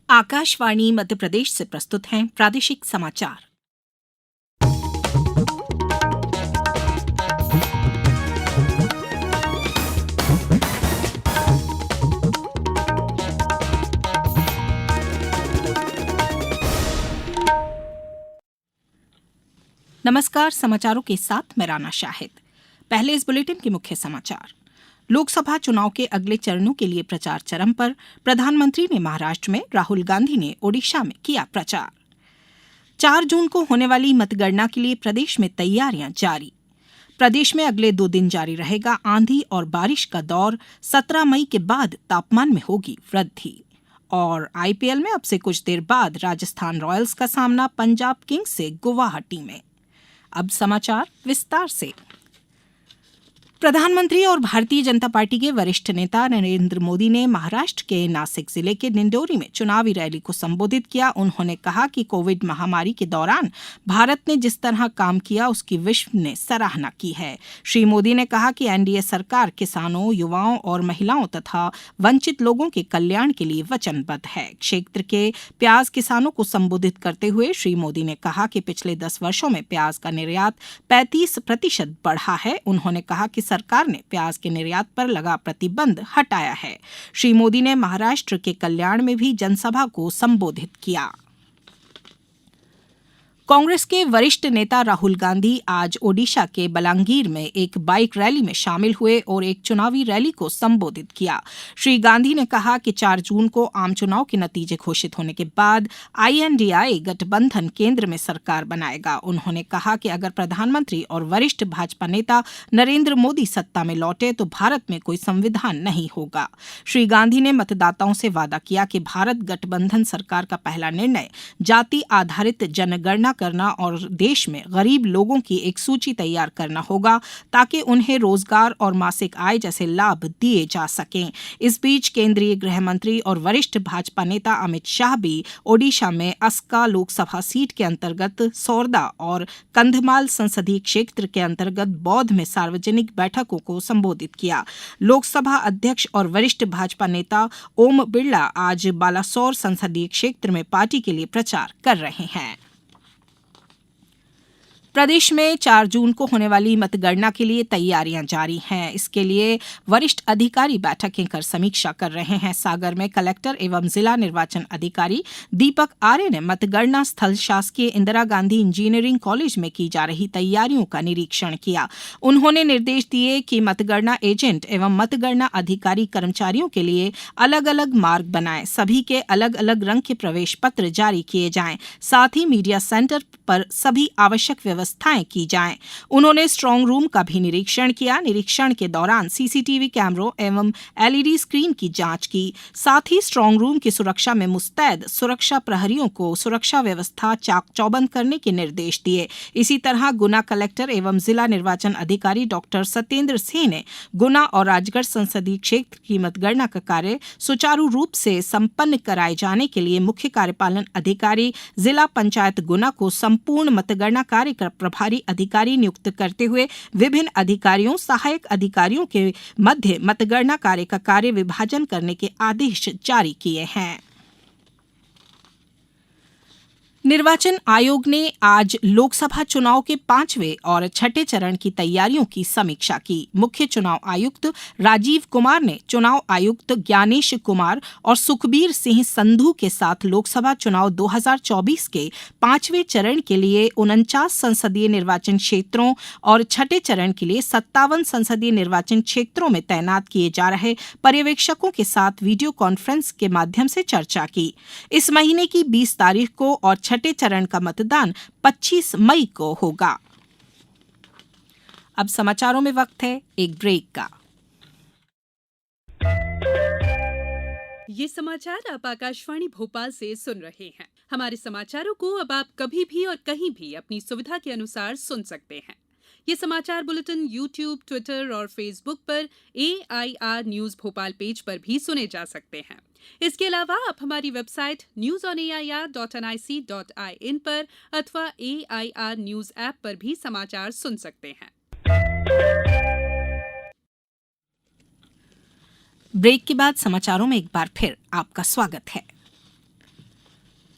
आकाशवाणी मध्य प्रदेश से प्रस्तुत हैं प्रादेशिक समाचार। नमस्कार, समाचारों के साथ मैं राना शाहिद। पहले इस बुलेटिन के मुख्य समाचार। लोकसभा चुनाव के अगले चरणों के लिए प्रचार चरम पर। प्रधानमंत्री ने महाराष्ट्र में, राहुल गांधी ने ओडिशा में किया प्रचार। 4 जून को होने वाली मतगणना के लिए प्रदेश में तैयारियां जारी। प्रदेश में अगले 2 दिन जारी रहेगा आंधी और बारिश का दौर। 17 मई के बाद तापमान में होगी वृद्धि। और आईपीएल में अब से कुछ देर बाद राजस्थान रॉयल्स का सामना पंजाब किंग्स से गुवाहाटी में। अब समाचार विस्तार से। प्रधानमंत्री और भारतीय जनता पार्टी के वरिष्ठ नेता नरेंद्र मोदी ने महाराष्ट्र के नासिक जिले के दिंडोरी में चुनावी रैली को संबोधित किया। उन्होंने कहा कि कोविड महामारी के दौरान भारत ने जिस तरह काम किया उसकी विश्व ने सराहना की है। श्री मोदी ने कहा कि एनडीए सरकार किसानों, युवाओं और महिलाओं तथा वंचित लोगों के कल्याण के लिए वचनबद्ध है। क्षेत्र के प्याज किसानों को संबोधित करते हुए श्री मोदी ने कहा कि पिछले 10 वर्षों में प्याज का निर्यात 35% बढ़ा है। उन्होंने कहा कि सरकार ने प्याज के निर्यात पर लगा प्रतिबंध हटाया है। श्री मोदी ने महाराष्ट्र के कल्याण में भी जनसभा को संबोधित किया। कांग्रेस के वरिष्ठ नेता राहुल गांधी आज ओडिशा के बलांगीर में एक बाइक रैली में शामिल हुए और एक चुनावी रैली को संबोधित किया। श्री गांधी ने कहा कि 4 जून को आम चुनाव के नतीजे घोषित होने के बाद आईएनडीआई गठबंधन केंद्र में सरकार बनाएगा। उन्होंने कहा कि अगर प्रधानमंत्री और वरिष्ठ भाजपा नेता नरेंद्र मोदी सत्ता में लौटे तो भारत में कोई संविधान नहीं होगा। श्री गांधी ने मतदाताओं से वादा किया कि भारत गठबंधन सरकार का पहला निर्णय जाति आधारित जनगणना करना और देश में गरीब लोगों की एक सूची तैयार करना होगा ताकि उन्हें रोजगार और मासिक आय जैसे लाभ दिए जा सकें। इस बीच केंद्रीय गृह मंत्री और वरिष्ठ भाजपा नेता अमित शाह भी ओडिशा में अस्का लोकसभा सीट के अंतर्गत सोरदा और कंधमाल संसदीय क्षेत्र के अंतर्गत बौद्ध में सार्वजनिक बैठकों को संबोधित किया। लोकसभा अध्यक्ष और वरिष्ठ भाजपा नेता ओम बिरला आज बालासोर संसदीय क्षेत्र में पार्टी के लिए प्रचार कर रहे हैं। प्रदेश में 4 जून को होने वाली मतगणना के लिए तैयारियां जारी हैं। इसके लिए वरिष्ठ अधिकारी बैठकें कर समीक्षा कर रहे हैं। सागर में कलेक्टर एवं जिला निर्वाचन अधिकारी दीपक आर्य ने मतगणना स्थल शासकीय इंदिरा गांधी इंजीनियरिंग कॉलेज में की जा रही तैयारियों का निरीक्षण किया। उन्होंने निर्देश दिए कि मतगणना एजेंट एवं मतगणना अधिकारी कर्मचारियों के लिए अलग अलग मार्ग बनाएं। सभी के अलग अलग रंग के प्रवेश पत्र जारी किए जाएं। साथ ही मीडिया सेंटर पर सभी आवश्यक व्यवस्थाएं की जाएं। उन्होंने स्ट्रांग रूम का भी निरीक्षण किया। निरीक्षण के दौरान सीसीटीवी कैमरों एवं एलईडी स्क्रीन की जांच की। साथ ही स्ट्रांग रूम की सुरक्षा में मुस्तैद सुरक्षा प्रहरियों को सुरक्षा व्यवस्था चाक चौबंद करने के निर्देश दिए। इसी तरह गुना कलेक्टर एवं जिला निर्वाचन अधिकारी डॉक्टर सत्येंद्र सिंह ने गुना और राजगढ़ संसदीय क्षेत्र की मतगणना का कार्य सुचारू रूप से संपन्न कराए जाने के लिए मुख्य कार्यपालन अधिकारी जिला पंचायत गुना को संपूर्ण मतगणना कार्य का प्रभारी अधिकारी नियुक्त करते हुए विभिन्न अधिकारियों, सहायक अधिकारियों के मध्य मतगणना कार्य का कार्य विभाजन करने के आदेश जारी किए हैं। निर्वाचन आयोग ने आज लोकसभा चुनाव के 5वें और 6ठे चरण की तैयारियों की समीक्षा की। मुख्य चुनाव आयुक्त राजीव कुमार ने चुनाव आयुक्त ज्ञानेश कुमार और सुखबीर सिंह संधू के साथ लोकसभा चुनाव 2024 के 5वें चरण के लिए 49 संसदीय निर्वाचन क्षेत्रों और 6ठे चरण के लिए 57 संसदीय निर्वाचन क्षेत्रों में तैनात किए जा रहे पर्यवेक्षकों के साथ वीडियो कॉन्फ्रेंस के माध्यम से चर्चा की। इस महीने की 20 तारीख को और 6ठे चरण का मतदान 25 मई को होगा। अब समाचारों में वक्त है एक ब्रेक का। ये समाचार आप आकाशवाणी भोपाल से सुन रहे हैं। हमारे समाचारों को अब आप कभी भी और कहीं भी अपनी सुविधा के अनुसार सुन सकते हैं। ये समाचार बुलेटिन YouTube, ट्विटर और फेसबुक पर AIR न्यूज भोपाल पेज पर भी सुने जा सकते हैं। इसके अलावा आप हमारी वेबसाइट newsonair.nic.in पर अथवा AIR न्यूज ऐप पर भी समाचार सुन सकते हैं। ब्रेक के बाद समाचारों में एक बार फिर आपका स्वागत है।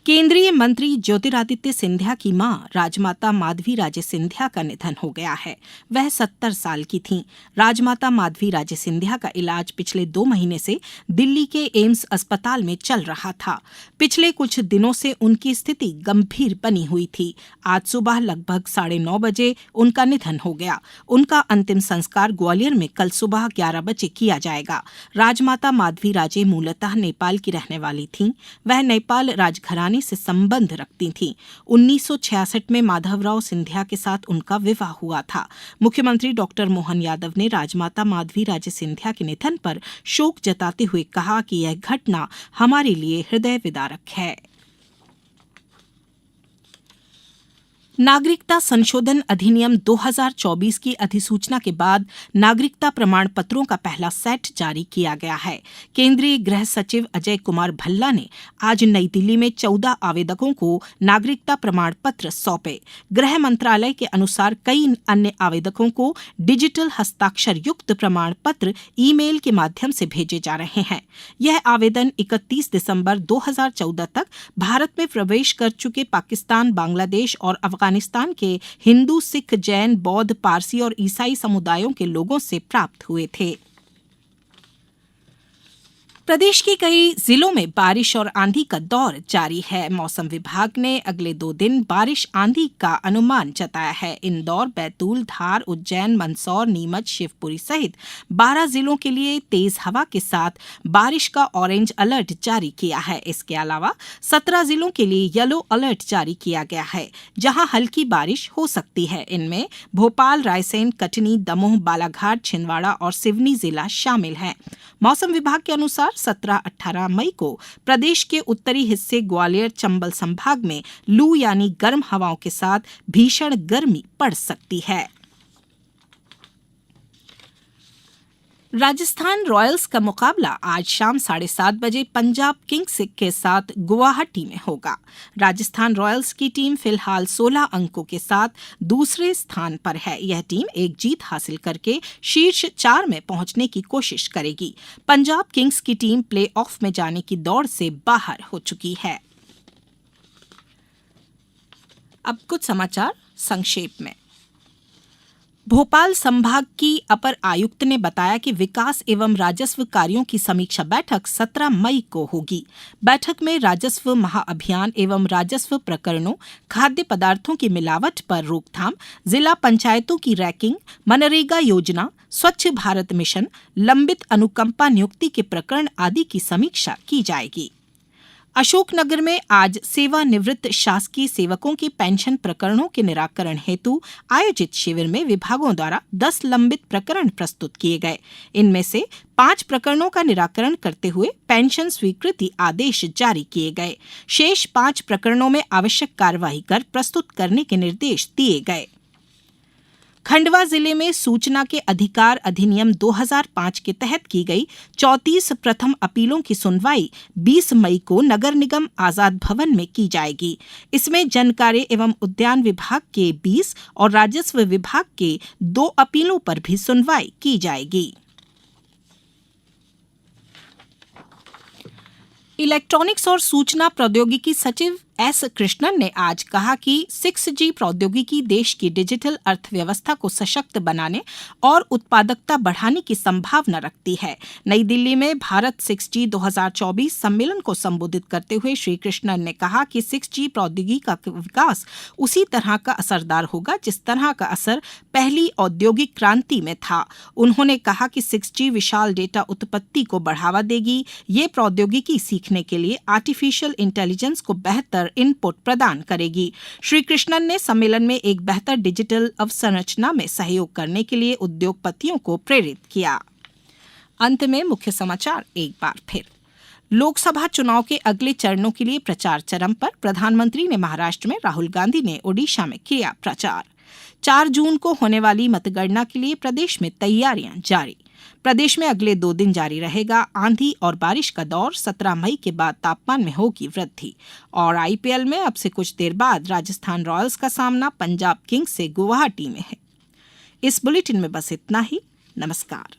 केंद्रीय मंत्री ज्योतिरादित्य सिंधिया की मां राजमाता माधवी राजे सिंधिया का निधन हो गया है। वह 70 साल की थीं। राजमाता माधवी राजे सिंधिया का इलाज पिछले 2 महीने से दिल्ली के एम्स अस्पताल में चल रहा था। पिछले कुछ दिनों से उनकी स्थिति गंभीर बनी हुई थी। आज सुबह लगभग 9:30 बजे उनका निधन हो गया। उनका अंतिम संस्कार ग्वालियर में कल सुबह 11 बजे किया जाएगा। राजमाता माधवी राजे मूलतः नेपाल की रहने वाली थीं। वह नेपाल राजघराने से संबंध रखती थीं। 1966 में माधवराव सिंधिया के साथ उनका विवाह हुआ था। मुख्यमंत्री डॉक्टर मोहन यादव ने राजमाता माधवी राजे सिंधिया के निधन पर शोक जताते हुए कहा कि यह घटना हमारे लिए हृदय विदारक है। नागरिकता संशोधन अधिनियम 2024 की अधिसूचना के बाद नागरिकता प्रमाण पत्रों का पहला सेट जारी किया गया है। केंद्रीय गृह सचिव अजय कुमार भल्ला ने आज नई दिल्ली में 14 आवेदकों को नागरिकता प्रमाण पत्र सौंपे। गृह मंत्रालय के अनुसार कई अन्य आवेदकों को डिजिटल हस्ताक्षर युक्त प्रमाण पत्र ईमेल के माध्यम से भेजे जा रहे हैं। यह आवेदन 31 दिसंबर 2014 तक भारत में प्रवेश कर चुके पाकिस्तान, बांग्लादेश और अफगानिस्तान के हिंदू, सिख, जैन, बौद्ध, पारसी और ईसाई समुदायों के लोगों से प्राप्त हुए थे। प्रदेश के कई जिलों में बारिश और आंधी का दौर जारी है। मौसम विभाग ने अगले 2 दिन बारिश आंधी का अनुमान जताया है। इंदौर, बैतूल, धार, उज्जैन, मंदसौर, नीमच, शिवपुरी सहित 12 जिलों के लिए तेज हवा के साथ बारिश का ऑरेंज अलर्ट जारी किया है। इसके अलावा 17 जिलों के लिए येलो अलर्ट जारी किया गया है, जहां हल्की बारिश हो सकती है। इनमें भोपाल, रायसेन, कटनी, दमोह, बालाघाट, छिंदवाड़ा और सिवनी जिला शामिल हैं। मौसम विभाग के अनुसार 17-18 मई को प्रदेश के उत्तरी हिस्से ग्वालियर, चंबल संभाग में लू यानी गर्म हवाओं के साथ भीषण गर्मी पड़ सकती है। राजस्थान रॉयल्स का मुकाबला आज शाम 7:30 बजे पंजाब किंग्स के साथ गुवाहाटी में होगा। राजस्थान रॉयल्स की टीम फिलहाल 16 अंकों के साथ दूसरे स्थान पर है। यह टीम एक जीत हासिल करके शीर्ष 4 में पहुंचने की कोशिश करेगी। पंजाब किंग्स की टीम प्ले ऑफ में जाने की दौड़ से बाहर हो चुकी है। अब कुछ समाचार संक्षेप में। भोपाल संभाग की अपर आयुक्त ने बताया कि विकास एवं राजस्व कार्यों की समीक्षा बैठक 17 मई को होगी। बैठक में राजस्व महाअभियान एवं राजस्व प्रकरणों, खाद्य पदार्थों की मिलावट पर रोकथाम, जिला पंचायतों की रैंकिंग, मनरेगा योजना, स्वच्छ भारत मिशन, लंबित अनुकंपा नियुक्ति के प्रकरण आदि की समीक्षा की जाएगी। अशोकनगर में आज सेवानिवृत्त शासकीय सेवकों के पेंशन प्रकरणों के निराकरण हेतु आयोजित शिविर में विभागों द्वारा 10 लंबित प्रकरण प्रस्तुत किए गए। इनमें से 5 प्रकरणों का निराकरण करते हुए पेंशन स्वीकृति आदेश जारी किए गए। शेष 5 प्रकरणों में आवश्यक कार्यवाही कर प्रस्तुत करने के निर्देश दिए गए। खंडवा जिले में सूचना के अधिकार अधिनियम 2005 के तहत की गई 34 प्रथम अपीलों की सुनवाई 20 मई को नगर निगम आजाद भवन में की जाएगी। इसमें जनकार्य एवं उद्यान विभाग के 20 और राजस्व विभाग के 2 अपीलों पर भी सुनवाई की जाएगी। इलेक्ट्रॉनिक्स और सूचना प्रौद्योगिकी सचिव एस कृष्णन ने आज कहा कि 6G प्रौद्योगिकी देश की डिजिटल अर्थव्यवस्था को सशक्त बनाने और उत्पादकता बढ़ाने की संभावना रखती है। नई दिल्ली में भारत 6G 2024 सम्मेलन को संबोधित करते हुए श्री कृष्णन ने कहा कि 6G प्रौद्योगिकी का विकास उसी तरह का असरदार होगा जिस तरह का असर पहली औद्योगिक क्रांति में था। उन्होंने कहा कि 6G विशाल डेटा उत्पत्ति को बढ़ावा देगी। ये प्रौद्योगिकी सीखने के लिए आर्टिफिशियल इंटेलिजेंस को बेहतर इनपुट प्रदान करेगी। श्री कृष्णन ने सम्मेलन में एक बेहतर डिजिटल अवसंरचना में सहयोग करने के लिए उद्योगपतियों को प्रेरित किया। अंत में मुख्य समाचार एक बार फिर। लोकसभा चुनाव के अगले चरणों के लिए प्रचार चरम पर। प्रधानमंत्री ने महाराष्ट्र में, राहुल गांधी ने ओडिशा में किया प्रचार। 4 जून को होने वाली मतगणना के लिए प्रदेश में तैयारियां जारी। प्रदेश में अगले 2 दिन जारी रहेगा आंधी और बारिश का दौर। 17 मई के बाद तापमान में होगी वृद्धि। और IPL में अब से कुछ देर बाद राजस्थान रॉयल्स का सामना पंजाब किंग्स से गुवाहाटी में है। इस बुलेटिन में बस इतना ही। नमस्कार।